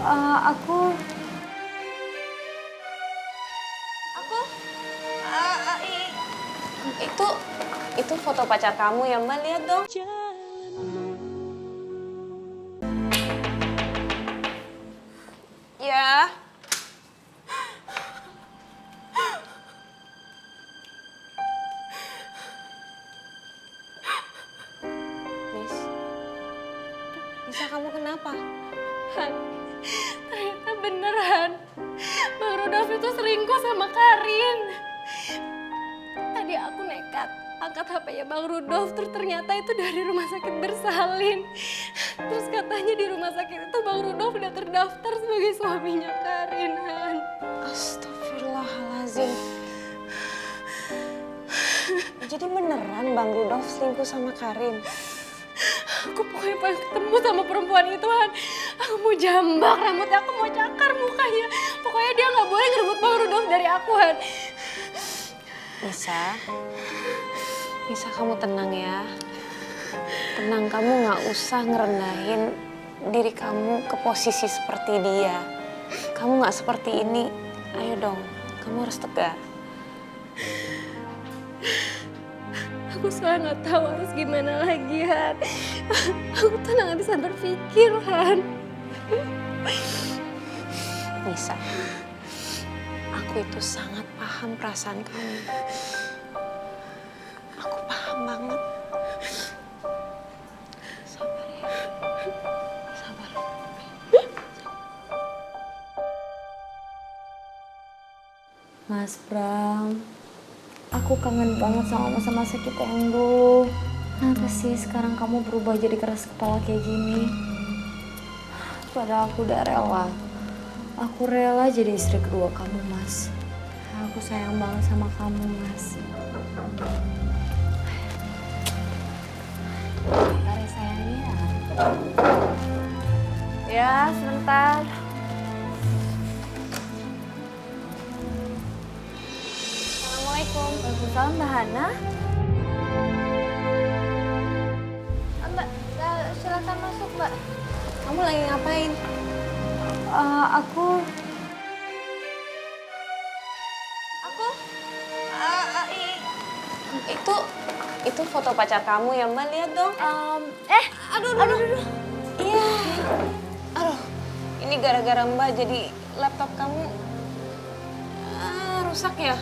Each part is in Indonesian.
Aku itu foto pacar kamu ya Mbak, lihat dong. Ya. Nisa, kamu kenapa? Han, ternyata beneran Bang Rudolf itu selingkuh sama Karin. Tadi aku nekat angkat HP-nya Bang Rudolf, terus ternyata itu dari rumah sakit bersalin. Terus katanya di rumah sakit itu Bang Rudolf udah terdaftar sebagai suaminya Karin, Han. Astagfirullahaladzim. Jadi beneran Bang Rudolf selingkuh sama Karin? Aku pokoknya pengen ketemu sama perempuan itu, Han. Aku mau jambak rambutnya, aku mau cakar mukanya. Pokoknya dia nggak boleh ngerebut Bang Rudolf dari aku, Han. Nisa kamu tenang ya. Tenang, kamu nggak usah ngerendahin diri kamu ke posisi seperti dia. Kamu nggak seperti ini. Ayo dong, kamu harus tegar. Aku soalnya nggak tahu harus gimana lagi, Han. Aku tuh nggak bisa berpikir, Han. Nisa, aku itu sangat paham perasaan kamu. Aku paham banget. Sabar ya. Sabar. Mas Bram, aku kangen banget sama masa-masa kita yang dulu. Kenapa sih sekarang kamu berubah jadi keras kepala kayak gini? Padahal aku udah rela. Aku rela jadi istri kedua kamu, Mas. Aku sayang banget sama kamu, Mas. Bentar ya sayangnya. Ya, sebentar. Assalamualaikum. Waalaikumsalam, Mbak Hana. Mbak, silakan masuk, Mbak. Kamu lagi ngapain? Aku Itu foto pacar kamu ya Mbak, lihat dong. aduh. Iya. Aduh, ini gara-gara Mbak jadi laptop kamu rusak ya?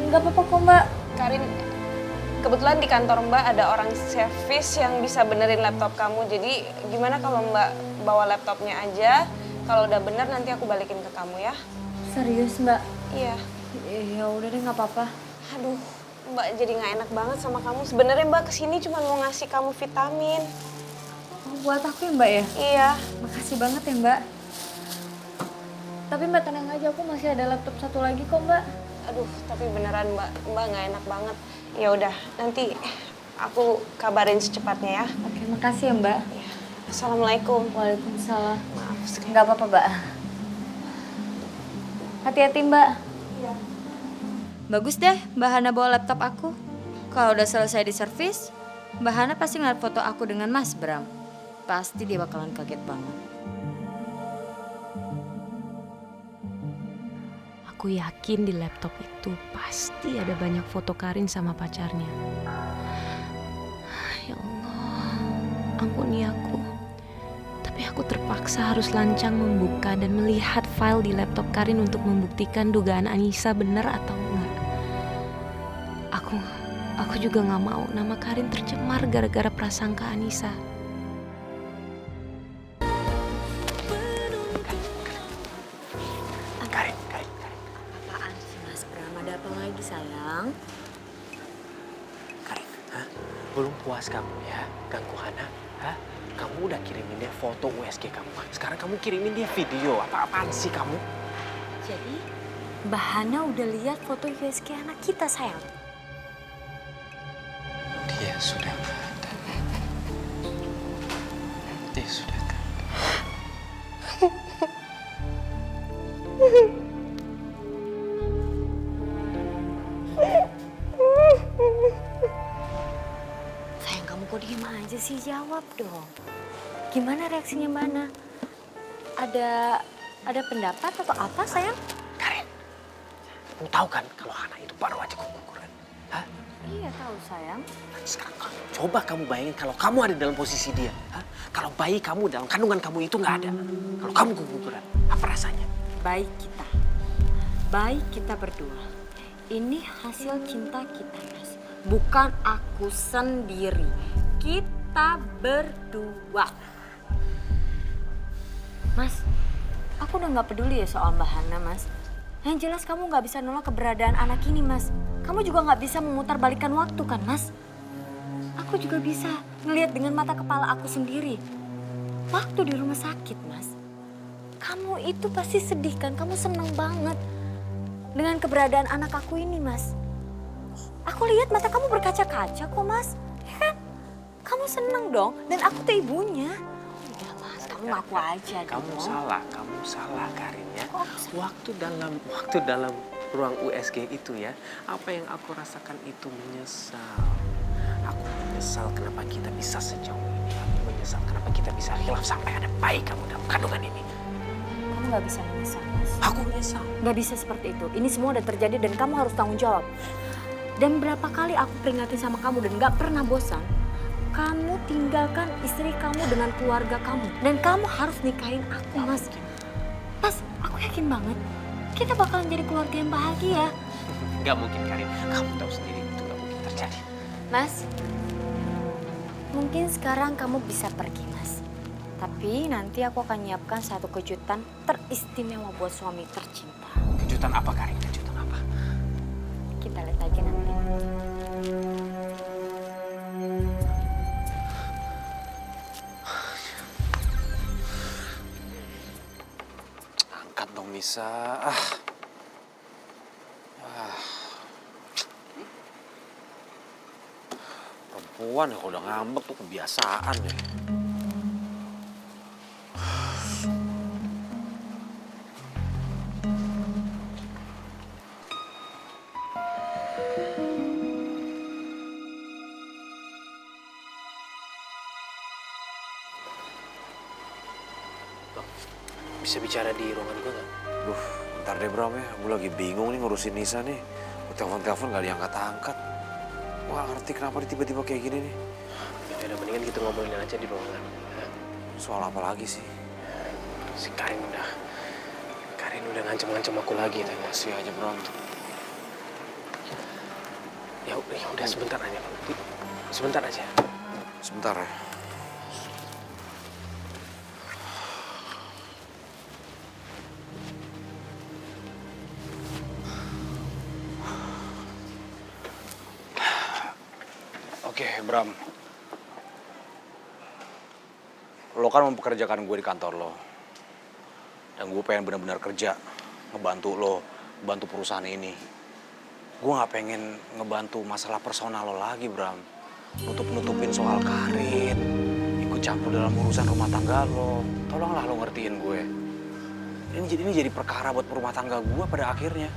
Nggak apa-apa kok, Mbak. Karin, kebetulan di kantor Mbak ada orang servis yang bisa benerin laptop kamu. Jadi gimana kalau Mbak bawa laptopnya aja? Kalau udah bener nanti aku balikin ke kamu ya. Serius, Mbak? Iya. Ya udah deh, nggak apa-apa. Aduh, Mbak jadi nggak enak banget sama kamu. Sebenarnya Mbak kesini cuma mau ngasih kamu vitamin. Oh, buat aku ya, Mbak ya? Iya. Makasih banget ya, Mbak. Tapi Mbak tenang aja, aku masih ada laptop satu lagi kok, Mbak. Aduh, tapi beneran Mbak nggak enak banget. Ya udah, nanti aku kabarin secepatnya ya. Oke, makasih ya, Mbak. Ya. Assalamualaikum. Waalaikumsalam. Maaf sekali. Nggak apa-apa, Mbak. Hati-hati, Mbak. Iya. Bagus deh, Mbak Hana bawa laptop aku. Kalau udah selesai di servis, Mbak Hana pasti ngeliat foto aku dengan Mas Bram. Pasti dia bakalan kaget banget. Aku yakin di laptop itu pasti ada banyak foto Karin sama pacarnya. Ya Allah, ampuni aku. Tapi aku terpaksa harus lancang membuka dan melihat file di laptop Karin untuk membuktikan dugaan Anissa benar atau enggak. Aku juga gak mau nama Karin tercemar gara-gara prasangka Anissa. Karin. Apaan sih, Mas Bram? Ada apa lagi, sayang? Karin, belum puas kamu ya ganggu Hana? Kamu udah kirimin dia foto USG kamu. Sekarang kamu kirimin dia video. Apa-apaan sih kamu? Jadi, Mbak Hana udah lihat foto USG anak kita, sayang. Dia sudah nggak ada. Dia sudah nggak ada. Sayang, kamu kok diem aja sih? Jawab dong. Gimana reaksinya Mbak Hana? Ada pendapat atau apa, sayang? Karin, kamu tahu kan kalau Hana itu baru aja keguguran? Hah? Iya, tahu, sayang. Sekarang coba kamu bayangin kalau kamu ada dalam posisi dia. Hah? Kalau bayi kamu dalam kandungan kamu itu nggak ada. Kalau kamu keguguran, apa rasanya? Baik kita berdua. Ini hasil cinta kita, Mas. Bukan aku sendiri. Kita berdua. Mas, aku udah gak peduli ya soal Mbak Hana, Mas. Yang jelas kamu gak bisa nolak keberadaan anak ini, Mas. Kamu juga gak bisa memutarbalikkan waktu kan, Mas? Aku juga bisa ngelihat dengan mata kepala aku sendiri. Waktu di rumah sakit, Mas. Kamu itu pasti sedih kan? Kamu seneng banget dengan keberadaan anak aku ini, Mas. Aku lihat mata kamu berkaca-kaca kok, Mas. Ya kan? Kamu seneng dong, dan aku tuh ibunya. Udah, Mas, kamu ngaku aja Kamu dong. salah Karin ya. Kok aku salah? Waktu dalam ruang USG itu ya, apa yang aku rasakan itu menyesal. Aku menyesal kenapa kita bisa sejauh ini. Aku menyesal kenapa kita bisa hilaf sampai ada bayi kamu dalam kandungan ini. Kamu gak bisa menyesal, Mas. Aku menyesal. Gak bisa seperti itu. Ini semua udah terjadi dan kamu harus tanggung jawab. Dan berapa kali aku peringatin sama kamu dan gak pernah bosan. Kamu tinggalkan istri kamu dengan keluarga kamu. Dan kamu harus nikahin aku, Mas. Mas, aku yakin banget kita bakalan jadi keluarga yang bahagia. Gak mungkin Karin, kamu tahu sendiri itu gak mungkin terjadi. Mas, mungkin sekarang kamu bisa pergi, Mas. Tapi nanti aku akan nyiapkan satu kejutan teristimewa buat suami tercinta. Kejutan apa Karin? Kejutan apa? Kita lihat aja nanti. Angkat dong Nisa. Perempuan ya kalau udah ngambek tuh kebiasaan ya. Bisa bicara di ruangan gue nggak? Duh, bentar deh Bram ya. Gue lagi bingung nih ngurusin Nisa nih. Gue telepon-telepon gak diangkat-angkat. Gue gak ngerti kenapa dia tiba-tiba kayak gini nih. Ya udah mendingan kita ngobrolin aja di ruangan. Ya. Soal apa lagi sih? Si Karin udah ngancem-ngancem aku lagi tadi. Masih aja Bram. Ya udah sebentar aja. Sebentar aja. Sebentar ya. Oke, Bram. Lo kan mempekerjakan gue di kantor lo. Dan gue pengen benar-benar kerja, ngebantu lo, bantu perusahaan ini. Gue gak pengen ngebantu masalah personal lo lagi, Bram. Nutup-nutupin soal Karin, ikut campur dalam urusan rumah tangga lo. Tolonglah lo ngertiin gue. Ini jadi perkara buat rumah tangga gue pada akhirnya.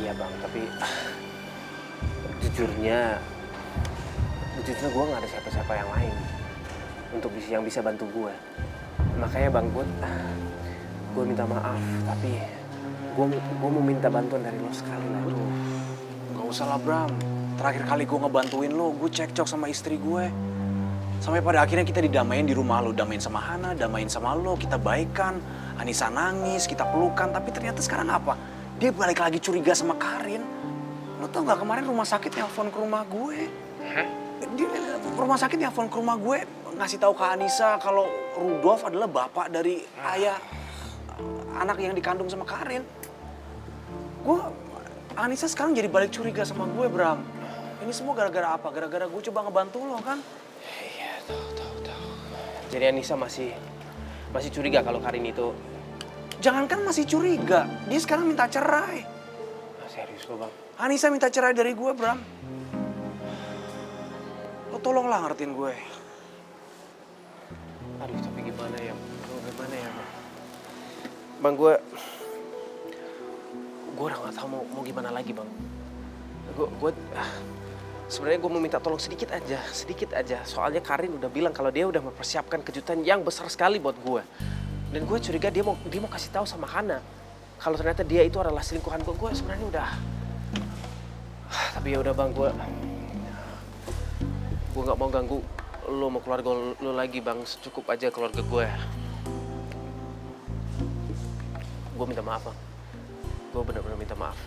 Iya bang, tapi jujurnya gue nggak ada siapa-siapa yang lain untuk yang bisa bantu gue. Makanya bang, gue minta maaf, tapi gue mau minta bantuan dari lo sekali lagi. Gak usah lah Bram, terakhir kali gue ngebantuin lo, gue cekcok sama istri gue. Sampai pada akhirnya kita didamain di rumah lo, damain sama Hana, damain sama lo, kita baikan. Anissa nangis, kita pelukan, tapi ternyata sekarang apa? Dia balik lagi curiga sama Karin. Lo tau gak kemarin rumah sakit nelfon ke rumah gue? Hah? Dia rumah sakit nelfon ke rumah gue, ngasih tahu ke Anissa kalau Rudolf adalah bapak dari ayah anak yang dikandung sama Karin. Anissa sekarang jadi balik curiga sama gue, Bram. Ini semua gara-gara apa? Gara-gara gue coba ngebantu lo kan? Iya, tahu. Jadi Anissa masih curiga kalau Karin itu. Jangankan masih curiga, dia sekarang minta cerai. Serius lo bang? Anissa minta cerai dari gue, Bram. Lo tolonglah ngertiin gue. Aduh, tapi gimana ya? Bang, gue udah gak tahu mau gimana lagi bang. Sebenarnya gue mau minta tolong sedikit aja. Soalnya Karin udah bilang kalau dia udah mempersiapkan kejutan yang besar sekali buat gue. Dan gue curiga dia mau kasih tahu sama Hana kalau ternyata dia itu adalah selingkuhan gue. Gue sebenarnya udah. Tapi ya udah bang, gue nggak mau ganggu lo mau keluarga lo lagi bang. Cukup aja keluarga gue. Gue minta maaf bang. Gue benar-benar minta maaf.